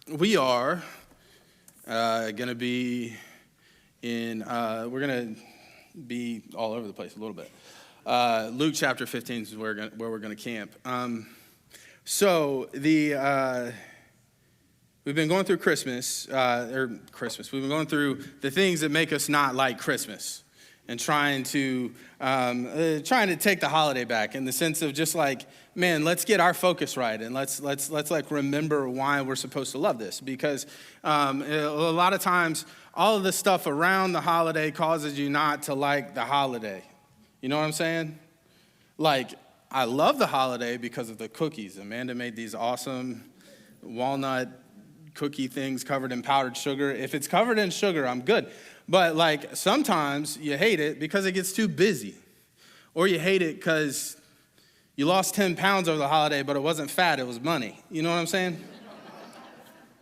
We are going to be we're going to be all over the place a little bit. Luke chapter 15 is where we're going to camp. We've been going through Christmas. We've been going through the things that make us not like Christmas, and trying to take the holiday back in the sense of just like, man, let's get our focus right, and let's like remember why we're supposed to love this, because a lot of times all of the stuff around the holiday causes you not to like the holiday. You know what I'm saying? Like, I love the holiday because of the cookies. Amanda made these awesome walnut cookie things covered in powdered sugar. If it's covered in sugar, I'm good. But like sometimes you hate it because it gets too busy, or you hate it because you lost 10 pounds over the holiday, but it wasn't fat, it was money. You know what I'm saying?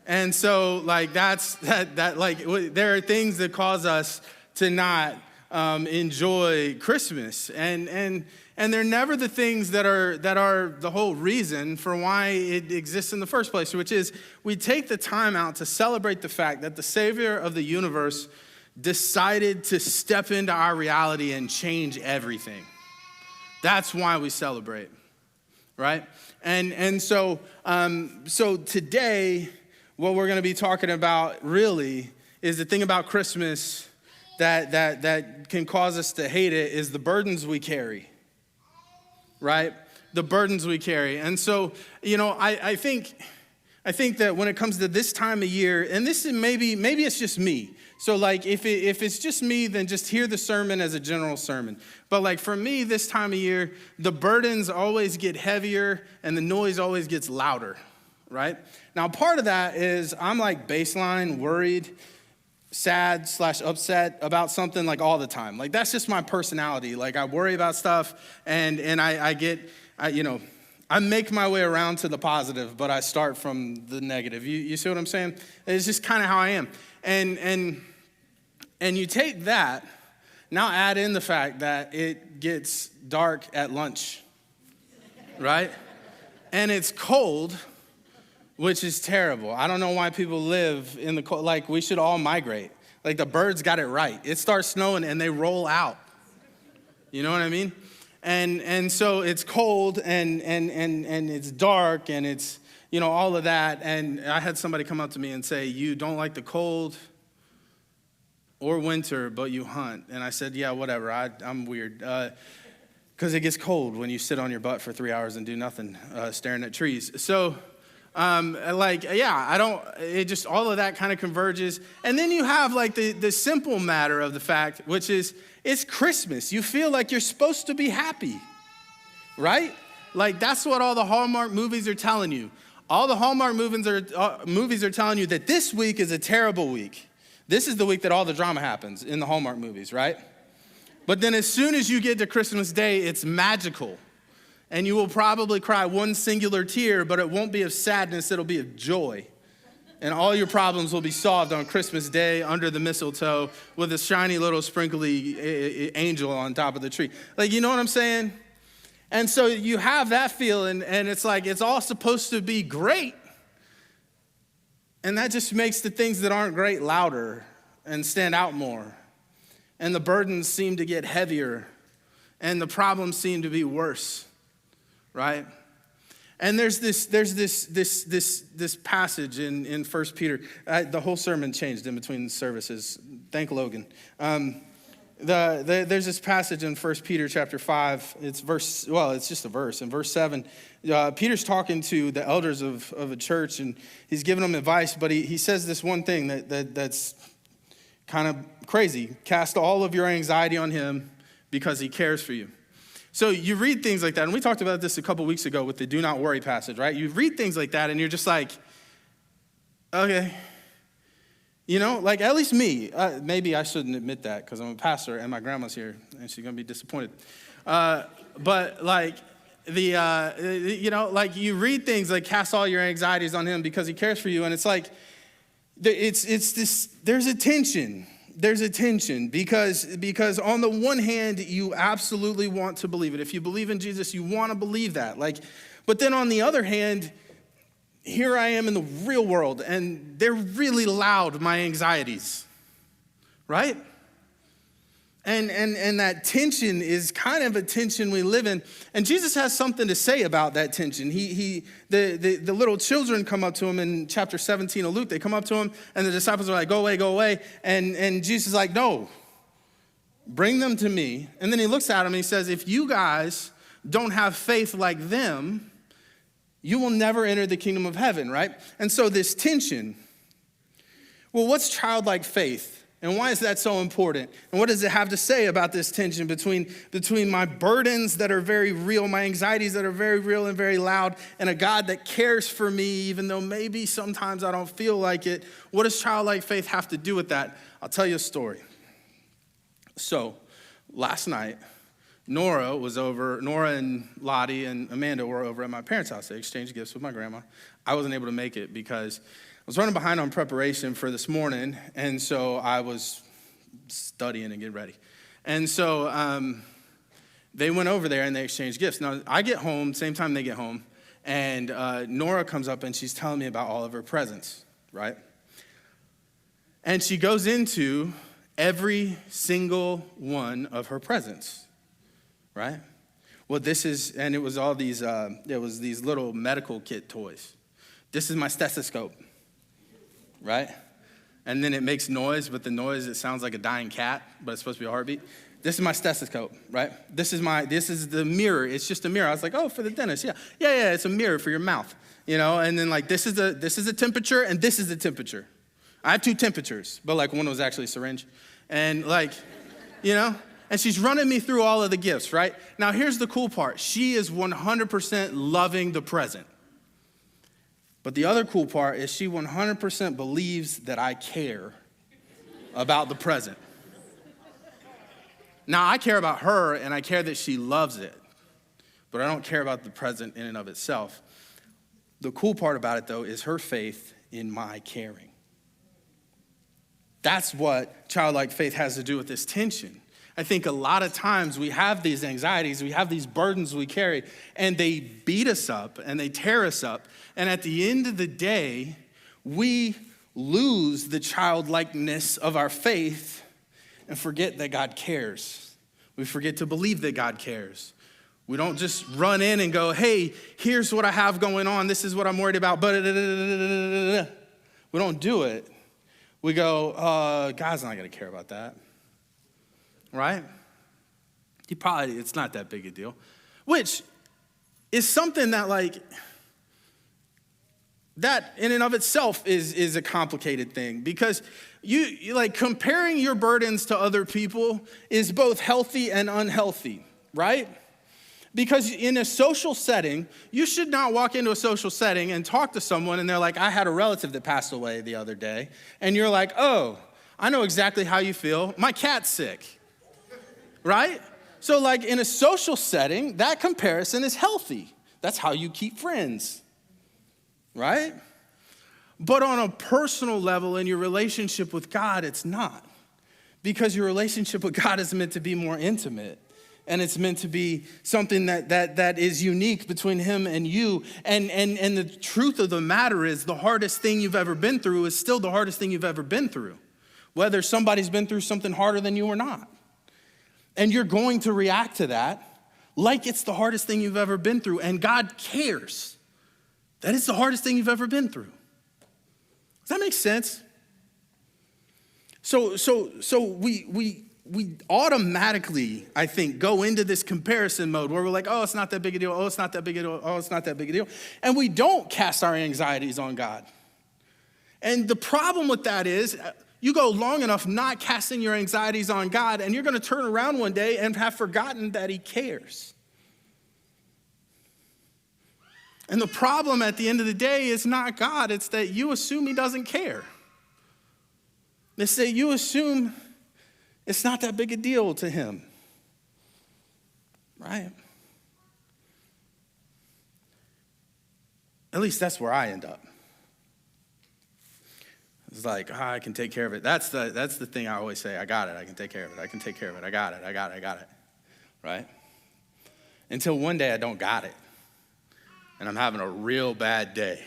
And so like there are things that cause us to not enjoy Christmas, and they're never the things that are the whole reason for why it exists in the first place, which is we take the time out to celebrate the fact that the Savior of the universe decided to step into our reality and change everything. That's why we celebrate, right? And so today, what we're going to be talking about really is the thing about Christmas that can cause us to hate it is the burdens we carry, right? The burdens we carry. And so, I think that when it comes to this time of year, and this is maybe it's just me. So like if it's just me, then just hear the sermon as a general sermon. But like for me, this time of year, the burdens always get heavier and the noise always gets louder, right? Now, part of that is I'm like baseline worried, sad / upset about something like all the time. Like that's just my personality. Like I worry about stuff and I make my way around to the positive, but I start from the negative. You see what I'm saying? It's just kind of how I am. And you take that, now add in the fact that it gets dark at lunch, right? And it's cold, which is terrible. I don't know why people live in the cold. Like, we should all migrate. Like, the birds got it right. It starts snowing, and they roll out. You know what I mean? And so it's cold, and it's dark, and it's, all of that. And I had somebody come up to me and say, you don't like the cold or winter, but you hunt. And I said, yeah, whatever. I'm weird. Because it gets cold when you sit on your butt for 3 hours and do nothing, staring at trees. So... it just, all of that kind of converges. And then you have like the simple matter of the fact, which is it's Christmas. You feel like you're supposed to be happy, right? Like that's what all the Hallmark movies are telling you. All the Hallmark movies are telling you that this week is a terrible week. This is the week that all the drama happens in the Hallmark movies, right? But then as soon as you get to Christmas Day, it's magical. And you will probably cry one singular tear, but it won't be of sadness, it'll be of joy. And all your problems will be solved on Christmas Day under the mistletoe with a shiny little sprinkly angel on top of the tree. Like, you know what I'm saying? And so you have that feeling, and it's like it's all supposed to be great. And that just makes the things that aren't great louder and stand out more. And the burdens seem to get heavier, and the problems seem to be worse. Right? And there's this passage in 1 Peter. The whole sermon changed in between services. Thank Logan. There's this passage in 1 Peter chapter 5. It's just a verse. In verse 7, Peter's talking to the elders of a church, and he's giving them advice, but he says this one thing that's kind of crazy. Cast all of your anxiety on him because he cares for you. So you read things like that, and we talked about this a couple weeks ago with the do not worry passage, right? You read things like that, and you're just like, okay. Like at least me. Maybe I shouldn't admit that because I'm a pastor, and my grandma's here, and she's going to be disappointed. But like like you read things like cast all your anxieties on him because he cares for you, and it's like, it's this, there's a tension. There's a tension because on the one hand, you absolutely want to believe it. If you believe in Jesus, you want to believe that. But then on the other hand, here I am in the real world, and they're really loud, my anxieties, right? And that tension is kind of a tension we live in. And Jesus has something to say about that tension. The little children come up to him in chapter 17 of Luke. They come up to him, and the disciples are like, go away, go away. And Jesus is like, no, bring them to me. And then he looks at them and he says, if you guys don't have faith like them, you will never enter the kingdom of heaven, right? And so this tension, well, what's childlike faith? And why is that so important? And what does it have to say about this tension between my burdens that are very real, my anxieties that are very real and very loud, and a God that cares for me, even though maybe sometimes I don't feel like it? What does childlike faith have to do with that? I'll tell you a story. So last night, Nora and Lottie and Amanda were over at my parents' house. They exchanged gifts with my grandma. I wasn't able to make it because I was running behind on preparation for this morning, and so I was studying and getting ready. And so they went over there and they exchanged gifts. Now, I get home, same time they get home, and Nora comes up and she's telling me about all of her presents, right? And she goes into every single one of her presents, right? Well, it was all these, these little medical kit toys. This is my stethoscope. Right? And then it makes noise, but the noise, it sounds like a dying cat, but it's supposed to be a heartbeat. This is my stethoscope, right? This is the mirror. It's just a mirror. I was like, oh, for the dentist. Yeah, it's a mirror for your mouth, And then like, this is the temperature and this is the temperature. I have two temperatures, but like one was actually a syringe. And like, and she's running me through all of the gifts, right? Now, here's the cool part. She is 100% loving the present. But the other cool part is she 100% believes that I care about the present. Now, I care about her, and I care that she loves it, but I don't care about the present in and of itself. The cool part about it, though, is her faith in my caring. That's what childlike faith has to do with this tension. I think a lot of times we have these anxieties, we have these burdens we carry, and they beat us up and they tear us up. And at the end of the day, we lose the childlikeness of our faith and forget that God cares. We forget to believe that God cares. We don't just run in and go, hey, here's what I have going on. This is what I'm worried about. But we don't do it. We go, God's not going to care about that. Right? It's not that big a deal. Which is something that that in and of itself is a complicated thing, because you like comparing your burdens to other people is both healthy and unhealthy, right? Because in a social setting, you should not walk into a social setting and talk to someone and they're like, I had a relative that passed away the other day. And you're like, oh, I know exactly how you feel. My cat's sick. Right? So like in a social setting, that comparison is healthy. That's how you keep friends. Right? But on a personal level, in your relationship with God, it's not. Because your relationship with God is meant to be more intimate. And it's meant to be something that is unique between him and you. And the truth of the matter is, the hardest thing you've ever been through is still the hardest thing you've ever been through. Whether somebody's been through something harder than you or not. And you're going to react to that like it's the hardest thing you've ever been through. And God cares that it's the hardest thing you've ever been through. Does that make sense? So we automatically, I think, go into this comparison mode where we're like, oh, it's not that big a deal. Oh, it's not that big a deal. Oh, it's not that big a deal. And we don't cast our anxieties on God. And the problem with that is, you go long enough not casting your anxieties on God, and you're going to turn around one day and have forgotten that he cares. And the problem at the end of the day is not God. It's that you assume he doesn't care. It's that you assume it's not that big a deal to him. Right? At least that's where I end up. It's like, I can take care of it. That's the thing I always say. I got it. I can take care of it. I can take care of it. I got it. Right? Until one day I don't got it. And I'm having a real bad day.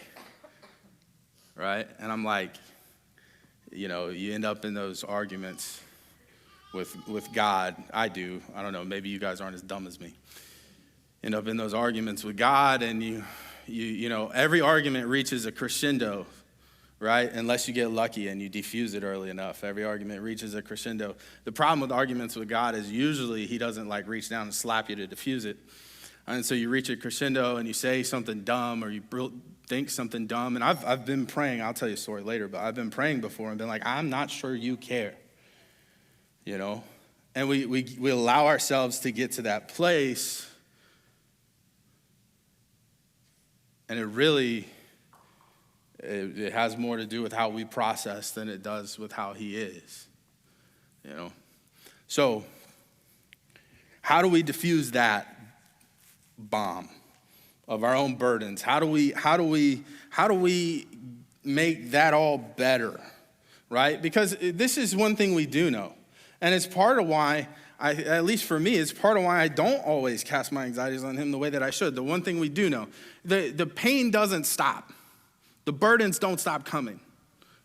right? And I'm like, you end up in those arguments with God. I do. I don't know. Maybe you guys aren't as dumb as me. End up in those arguments with God, and you know, every argument reaches a crescendo, right? Unless you get lucky and you defuse it early enough. Every argument reaches a crescendo. The problem with arguments with God is usually he doesn't like reach down and slap you to defuse it. And so you reach a crescendo and you say something dumb or you think something dumb. And I've been praying. I'll tell you a story later, but I've been praying before and been like, I'm not sure you care, you know? And we allow ourselves to get to that place. And it really, it has more to do with how we process than it does with how he is, you know? So how do we diffuse that bomb of our own burdens? How do we make that all better, right? Because this is one thing we do know. And it's part of why, at least for me, it's part of why I don't always cast my anxieties on him the way that I should. The one thing we do know, the pain doesn't stop. The burdens don't stop coming,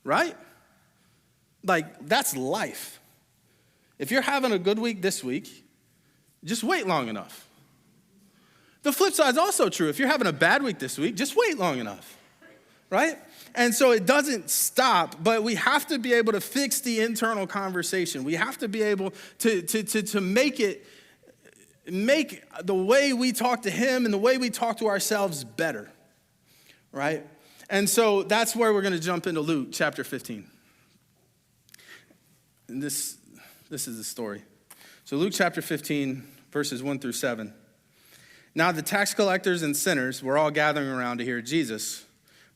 right? Like, that's life. If you're having a good week this week, just wait long enough. The flip side is also true. If you're having a bad week this week, just wait long enough, right? And so it doesn't stop, but we have to be able to fix the internal conversation. We have to be able to make the way we talk to him and the way we talk to ourselves better, right? And so that's where we're going to jump into Luke chapter 15. And this is the story. So Luke chapter 15, verses 1 through 7. Now the tax collectors and sinners were all gathering around to hear Jesus.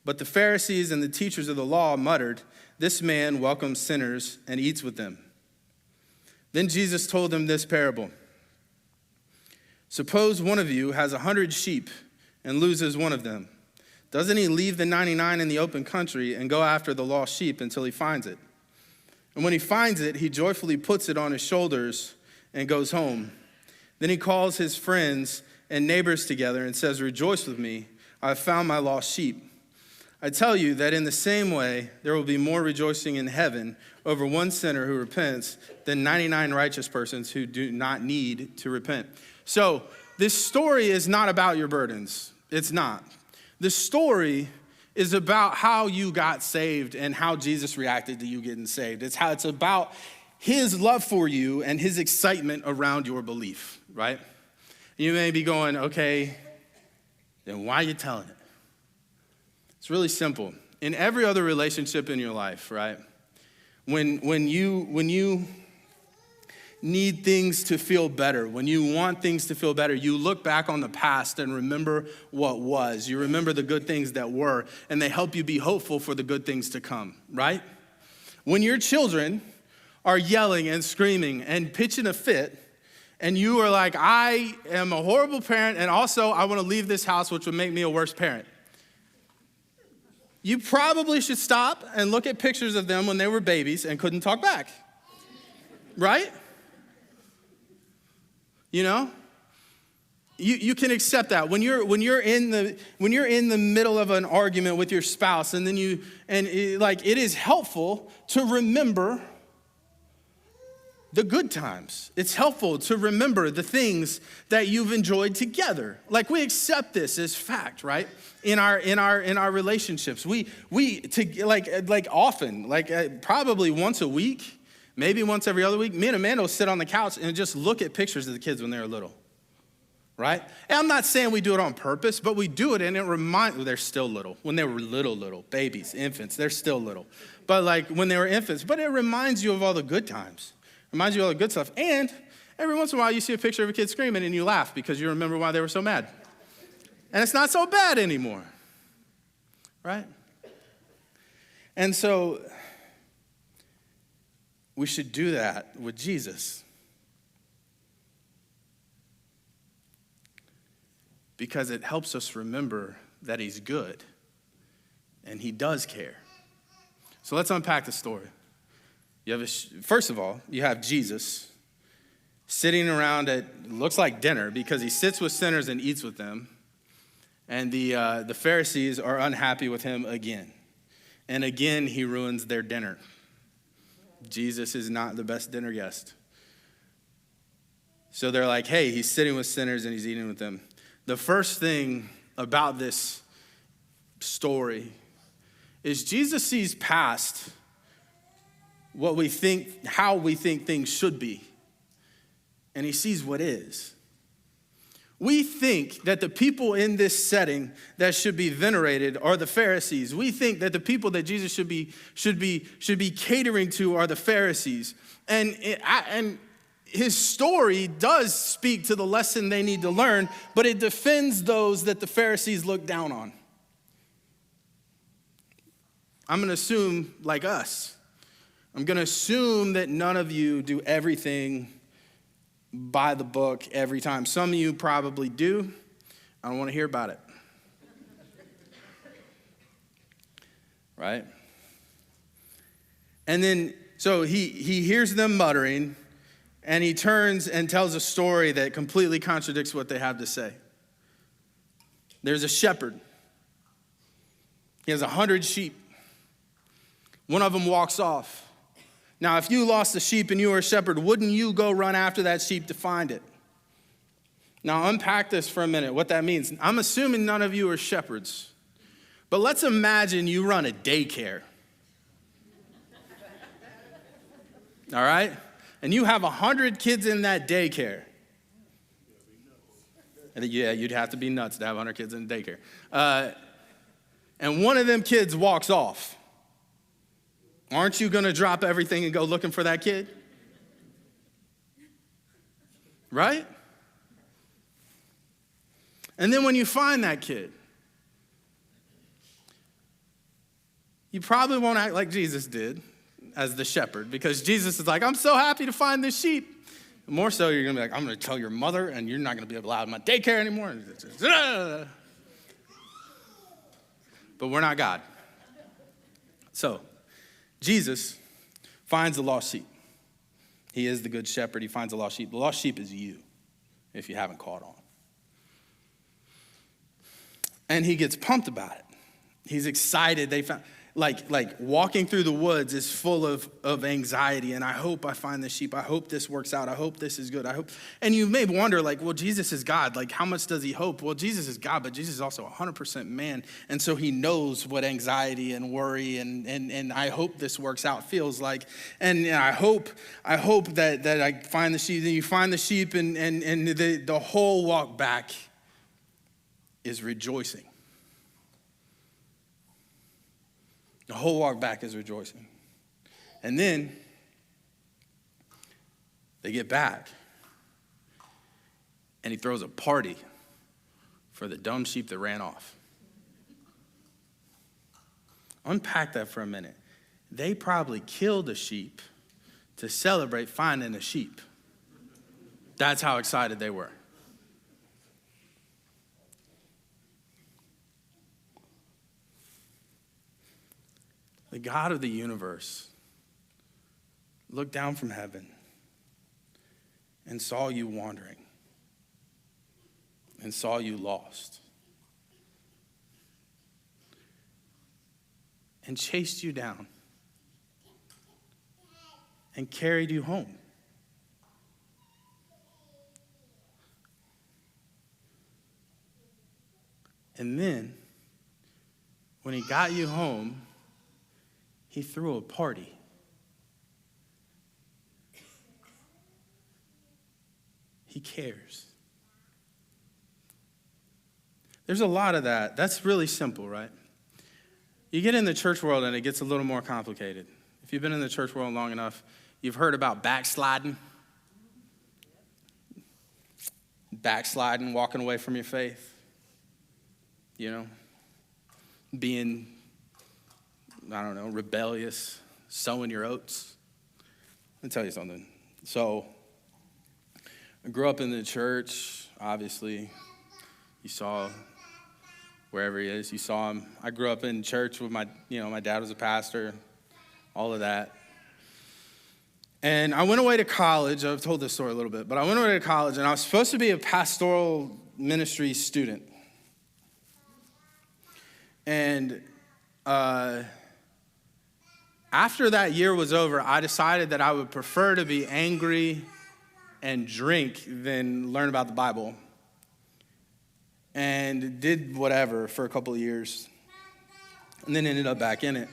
But the Pharisees and the teachers of the law muttered, "This man welcomes sinners and eats with them." Then Jesus told them this parable. "Suppose one of you has 100 sheep and loses one of them. Doesn't he leave the 99 in the open country and go after the lost sheep until he finds it? And when he finds it, he joyfully puts it on his shoulders and goes home. Then he calls his friends and neighbors together and says, 'Rejoice with me, I have found my lost sheep.' I tell you that in the same way, there will be more rejoicing in heaven over one sinner who repents than 99 righteous persons who do not need to repent." So this story is not about your burdens. It's not. The story is about how you got saved and how Jesus reacted to you getting saved. It's about his love for you and his excitement around your belief, right? You may be going, okay, then why are you telling it? It's really simple. In every other relationship in your life, right? When you need things to feel better, when you want things to feel better, you look back on the past and remember what was. You remember the good things that were, and they help you be hopeful for the good things to come, right? When your children are yelling and screaming and pitching a fit, and you are like, I am a horrible parent, and also I want to leave this house, which would make me a worse parent. You probably should stop and look at pictures of them when they were babies and couldn't talk back, right? You know, you can accept that when you're in the middle of an argument with your spouse, and then it is helpful to remember the good times. It's helpful to remember the things that you've enjoyed together. Like, we accept this as fact, right? In our relationships, we often, probably once a week, maybe once every other week, me and Amanda will sit on the couch and just look at pictures of the kids when they were little, right? And I'm not saying we do it on purpose, but we do it, and they're still little. When they were little, babies, infants, they're still little. But like when they were infants, but it reminds you of all the good times. Reminds you of all the good stuff. And every once in a while, you see a picture of a kid screaming, and you laugh because you remember why they were so mad. And it's not so bad anymore, right? And so we should do that with Jesus, because it helps us remember that he's good and he does care. So let's unpack the story. First of all, you have Jesus sitting around looks like dinner, because he sits with sinners and eats with them. And the Pharisees are unhappy with him again. And again, he ruins their dinner. Jesus is not the best dinner guest. So they're like, hey, he's sitting with sinners and he's eating with them. The first thing about this story is Jesus sees past what we think, how we think things should be, and he sees what is. We think that the people in this setting that should be venerated are the Pharisees. We think that the people that Jesus should be catering to are the Pharisees. And his story does speak to the lesson they need to learn, but it defends those that the Pharisees look down on. I'm going to assume, like us, I'm going to assume that none of you do everything by the book every time. Some of you probably do. I don't want to hear about it. Right? And then, so he hears them muttering, and he turns and tells a story that completely contradicts what they have to say. There's a shepherd. He has 100 sheep. One of them walks off. Now, if you lost a sheep and you were a shepherd, wouldn't you go run after that sheep to find it? Now, unpack this for a minute, what that means. I'm assuming none of you are shepherds. But let's imagine you run a daycare. All right? And you have 100 kids in that daycare. Yeah, you'd have to be nuts to have 100 kids in a daycare. And one of them kids walks off. Aren't you going to drop everything and go looking for that kid? Right? And then when you find that kid, you probably won't act like Jesus did as the shepherd, because Jesus is like, I'm so happy to find this sheep. More so, you're going to be like, I'm going to tell your mother, and you're not going to be allowed in my daycare anymore. But we're not God. So, Jesus finds the lost sheep. He is the good shepherd. He finds the lost sheep. The lost sheep is you, if you haven't caught on. And he gets pumped about it. He's excited. They found, like walking through the woods is full of anxiety. And I hope I find this sheep. I hope this works out. I hope this is good. I hope. And you may wonder, like, well, Jesus is God. Like, how much does he hope? Well, Jesus is God, but Jesus is also 100% man. And so he knows what anxiety and worry and I hope this works out feels like. And I hope that I find the sheep. Then you find the sheep and the whole walk back is rejoicing. The whole walk back is rejoicing. And then they get back. And he throws a party for the dumb sheep that ran off. Unpack that for a minute. They probably killed a sheep to celebrate finding a sheep. That's how excited they were. The God of the universe looked down from heaven and saw you wandering and saw you lost and chased you down and carried you home. And then, when he got you home, he threw a party. He cares. There's a lot of that. That's really simple, right? You get in the church world and it gets a little more complicated. If you've been in the church world long enough, you've heard about backsliding. Backsliding, walking away from your faith. You know, being, I don't know, rebellious, sowing your oats. Let me tell you something. So, I grew up in the church, obviously. You saw wherever he is, you saw him. I grew up in church with my dad was a pastor, all of that. And I went away to college. I've told this story a little bit, but I went away to college, and I was supposed to be a pastoral ministry student. And After that year was over, I decided that I would prefer to be angry and drink than learn about the Bible. And did whatever for a couple of years. And then ended up back in it.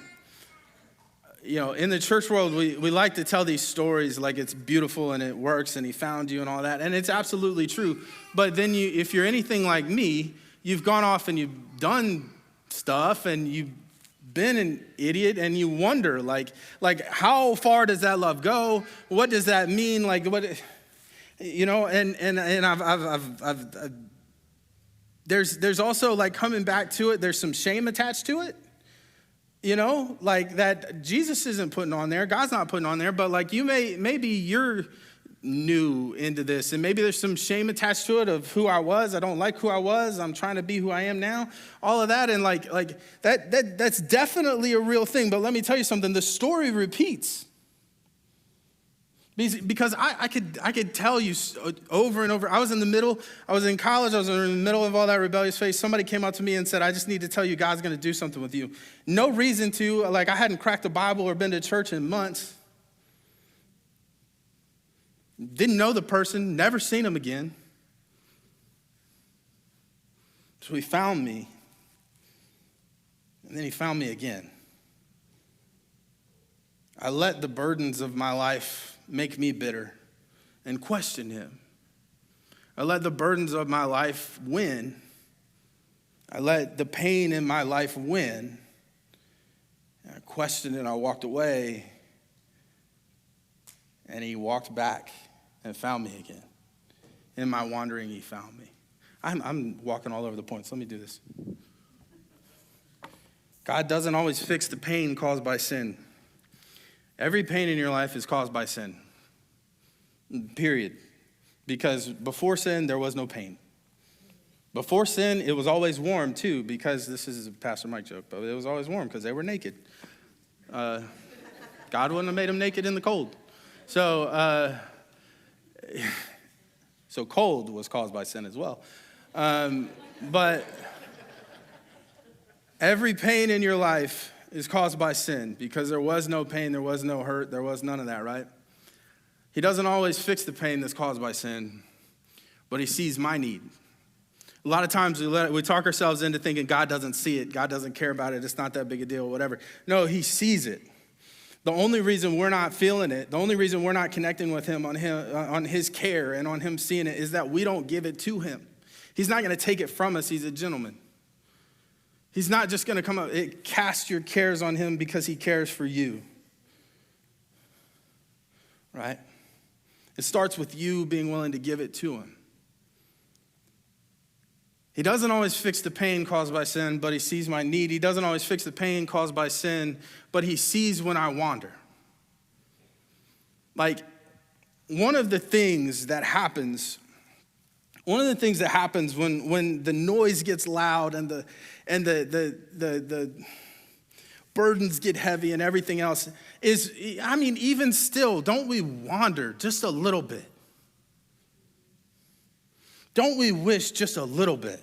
In the church world, we like to tell these stories like it's beautiful and it works and he found you and all that. And it's absolutely true. But then if you're anything like me, you've gone off and you've done stuff and you've been an idiot and you wonder, like how far does that love go? What does that mean? Like what, and I've there's also like coming back to it. There's some shame attached to it. Like that Jesus isn't putting on there. God's not putting on there, but like maybe you're new into this and maybe there's some shame attached to it of who I was. I don't like who I was. I'm trying to be who I am now. All of that. And like that's definitely a real thing. But let me tell you something. The story repeats. Because I could tell you over and over. I was in college. I was in the middle of all that rebellious phase. Somebody came up to me and said, I just need to tell you God's going to do something with you. No reason to. Like I hadn't cracked the Bible or been to church in months. Didn't know the person. Never seen him again. So he found me. And then he found me again. I let the burdens of my life make me bitter and question him. I let the burdens of my life win. I let the pain in my life win. And I questioned it and I walked away. And he walked back and found me again. In my wandering, he found me. I'm walking all over the points. Let me do this. God doesn't always fix the pain caused by sin. Every pain in your life is caused by sin, period. Because before sin, there was no pain. Before sin, it was always warm too, because this is a Pastor Mike joke, but it was always warm because they were naked. God wouldn't have made them naked in the cold. So cold was caused by sin as well. But every pain in your life is caused by sin because there was no pain, there was no hurt, there was none of that, right? He doesn't always fix the pain that's caused by sin, but he sees my need. A lot of times we talk ourselves into thinking God doesn't see it, God doesn't care about it, it's not that big a deal, whatever. No, he sees it. The only reason we're not feeling it, the only reason we're not connecting with him on his care and on him seeing it is that we don't give it to him. He's not going to take it from us. He's a gentleman. He's not just going to come up, cast your cares on him because he cares for you. Right? It starts with you being willing to give it to him. He doesn't always fix the pain caused by sin, but he sees my need. He doesn't always fix the pain caused by sin, but he sees when I wander. Like, one of the things that happens when the noise gets loud and the burdens get heavy and everything else is, even still, don't we wander just a little bit? Don't we wish just a little bit?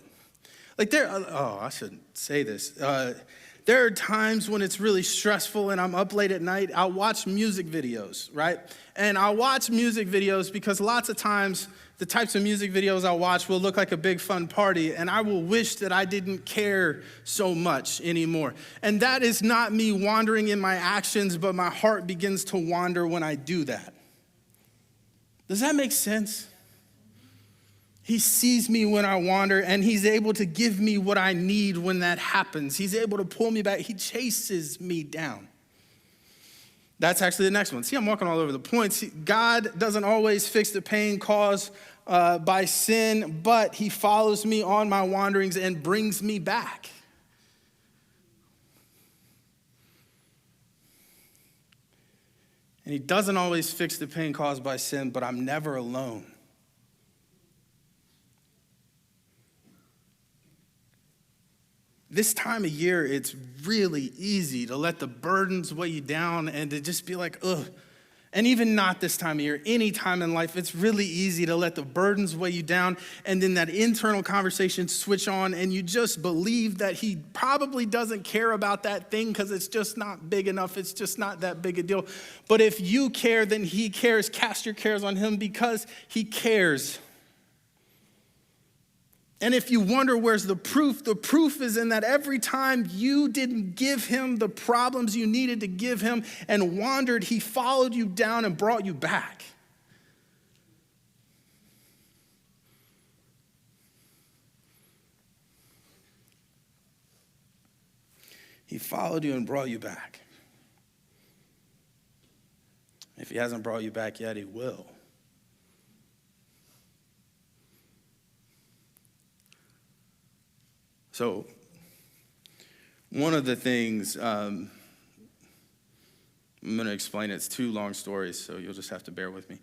Like I shouldn't say this. There are times when it's really stressful and I'm up late at night. I'll watch music videos, right? And I'll watch music videos because lots of times the types of music videos I'll watch will look like a big fun party, and I will wish that I didn't care so much anymore. And that is not me wandering in my actions, but my heart begins to wander when I do that. Does that make sense? He sees me when I wander, and he's able to give me what I need when that happens. He's able to pull me back. He chases me down. That's actually the next one. See, I'm walking all over the points. God doesn't always fix the pain caused by sin, but he follows me on my wanderings and brings me back. And he doesn't always fix the pain caused by sin, but I'm never alone. This time of year, it's really easy to let the burdens weigh you down and to just be like, ugh. And even not this time of year, any time in life, it's really easy to let the burdens weigh you down, and then that internal conversation switch on, and you just believe that he probably doesn't care about that thing because it's just not big enough. It's just not that big a deal. But if you care, then he cares. Cast your cares on him because he cares. And if you wonder where's the proof is in that every time you didn't give him the problems you needed to give him and wandered, he followed you down and brought you back. He followed you and brought you back. If he hasn't brought you back yet, he will. So, one of the things, I'm going to explain it. It's 2 long stories, so you'll just have to bear with me.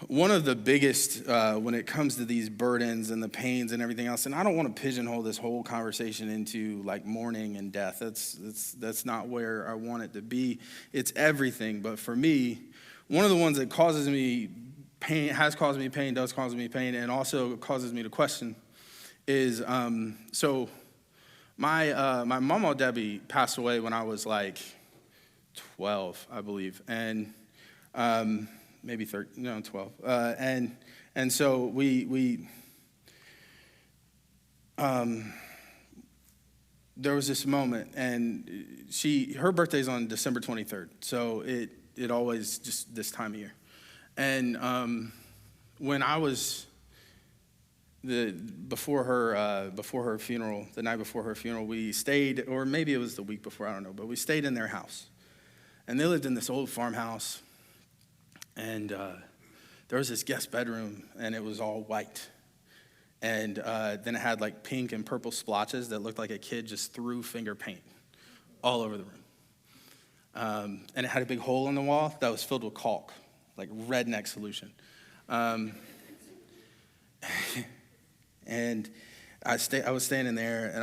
One of the biggest, when it comes to these burdens and the pains and everything else, and I don't want to pigeonhole this whole conversation into like mourning and death. That's not where I want it to be. It's everything. But for me, one of the ones that causes me pain, has caused me pain, does cause me pain, and also causes me to question is, so my mama Debbie passed away when I was like 12, I believe, and maybe 13, no, 12, and so we there was this moment, and her birthday's on December 23rd, so it always just this time of year, and when I was before her funeral, the night before her funeral, we stayed, or maybe it was the week before, I don't know, but we stayed in their house. And they lived in this old farmhouse, and there was this guest bedroom, and it was all white. And then it had like pink and purple splotches that looked like a kid just threw finger paint all over the room. And it had a big hole in the wall that was filled with caulk, like redneck solution. And I was standing there, and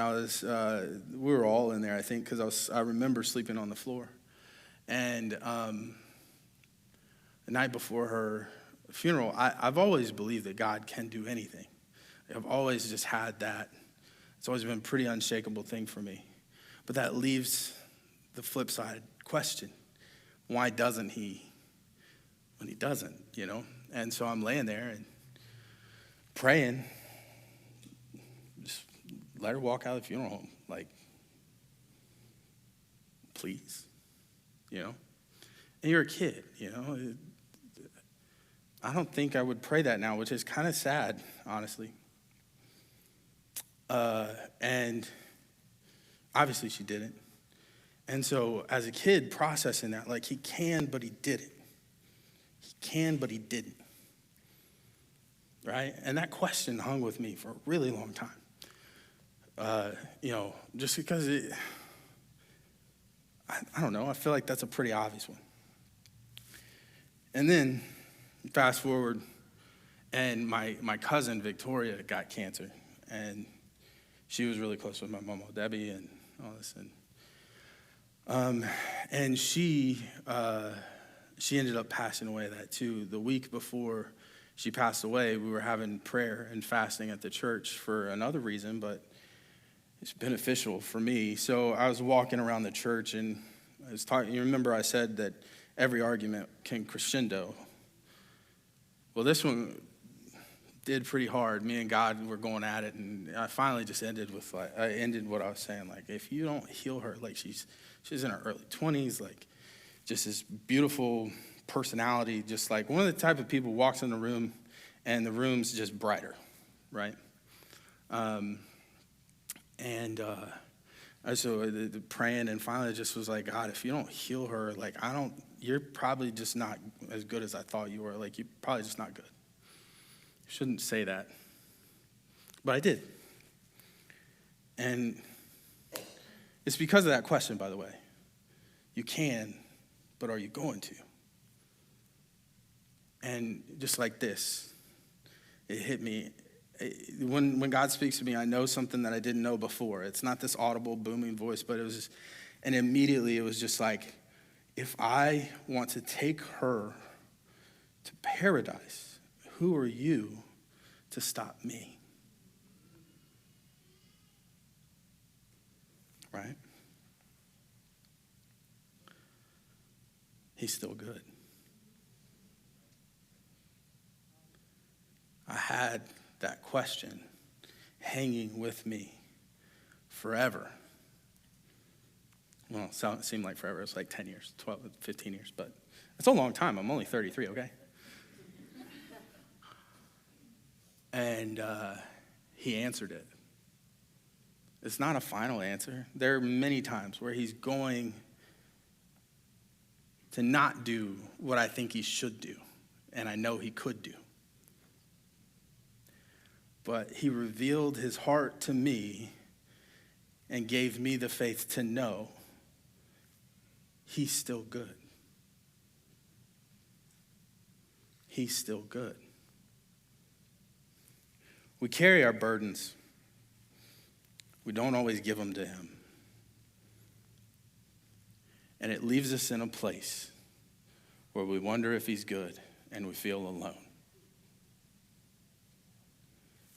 we were all in there, I think, because I remember sleeping on the floor. And the night before her funeral, I've always believed that God can do anything. I've always just had that. It's always been a pretty unshakable thing for me. But that leaves the flip side question. Why doesn't he when he doesn't, you know? And so I'm laying there and praying. Just let her walk out of the funeral home. Like, please, you know? And you're a kid, you know? I don't think I would pray that now, which is kind of sad, honestly. And obviously she didn't. And so as a kid processing that, like he can, but he didn't. He can, but he didn't. Right? And that question hung with me for a really long time. You know, just because I don't know, I feel like that's a pretty obvious one. And then fast forward, and my cousin Victoria got cancer, and she was really close with my mama Debbie and all this, and she ended up passing away that too. The week before she passed away, we were having prayer and fasting at the church for another reason, but it's beneficial for me. So I was walking around the church, and I was talking. You remember I said that every argument can crescendo. Well, this one did pretty hard. Me and God were going at it, and I finally just ended what I was saying. Like, if you don't heal her, like she's in her early 20s, like just this beautiful personality, just like one of the type of people walks in the room, and the room's just brighter, right? So praying, and finally just was like, God, if you don't heal her, like you're probably just not as good as I thought you were. Like, you're probably just not good. I shouldn't say that. But I did. And it's because of that question, by the way. You can, but are you going to? And just like this, it hit me. When God speaks to me, I know something that I didn't know before. It's not this audible, booming voice, but it was just, and immediately it was just like, if I want to take her to paradise, who are you to stop me? Right? He's still good. I had that question hanging with me forever. Well, it seemed like forever. It was like 10 years, 12, 15 years, but it's a long time. I'm only 33, okay? And he answered it. It's not a final answer. There are many times where he's going to not do what I think he should do, and I know he could do. But he revealed his heart to me and gave me the faith to know he's still good. He's still good. We carry our burdens. We don't always give them to him. And it leaves us in a place where we wonder if he's good and we feel alone.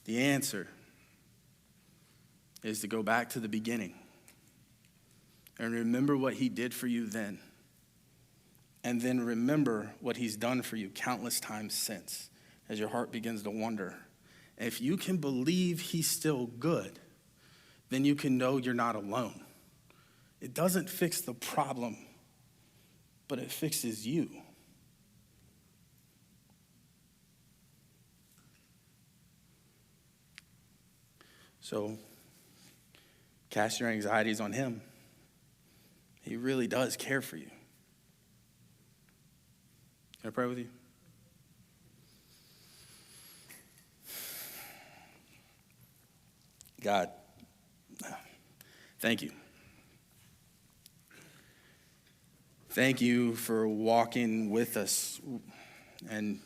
The answer is to go back to the beginning and remember what he did for you then. And then remember what he's done for you countless times since, as your heart begins to wonder. If you can believe he's still good, then you can know you're not alone. It doesn't fix the problem, but it fixes you. So, cast your anxieties on him. He really does care for you. Can I pray with you? God, thank you. Thank you for walking with us, and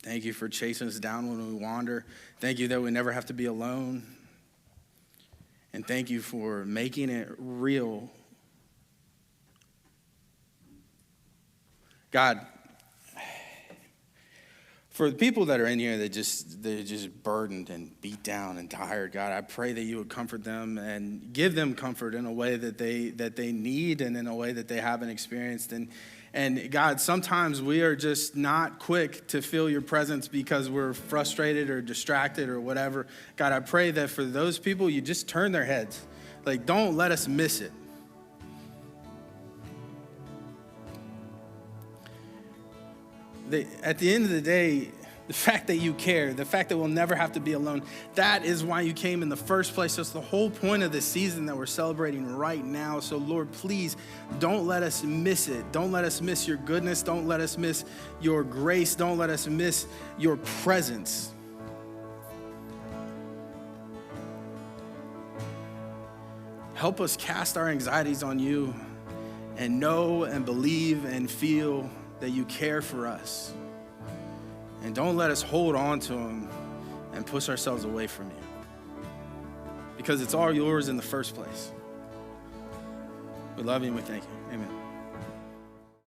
thank you for chasing us down when we wander. Thank you that we never have to be alone. And thank you for making it real. God, for the people that are in here they're just burdened and beat down and tired, God, I pray that you would comfort them and give them comfort in a way that they need and in a way that they haven't experienced. And God, sometimes we are just not quick to feel your presence because we're frustrated or distracted or whatever. God, I pray that for those people, you just turn their heads. Like, don't let us miss it. At the end of the day, the fact that you care, the fact that we'll never have to be alone, that is why you came in the first place. That's the whole point of the season that we're celebrating right now. So Lord, please don't let us miss it. Don't let us miss your goodness. Don't let us miss your grace. Don't let us miss your presence. Help us cast our anxieties on you and know and believe and feel that you care for us. And don't let us hold on to them and push ourselves away from you. Because it's all yours in the first place. We love you and we thank you. Amen.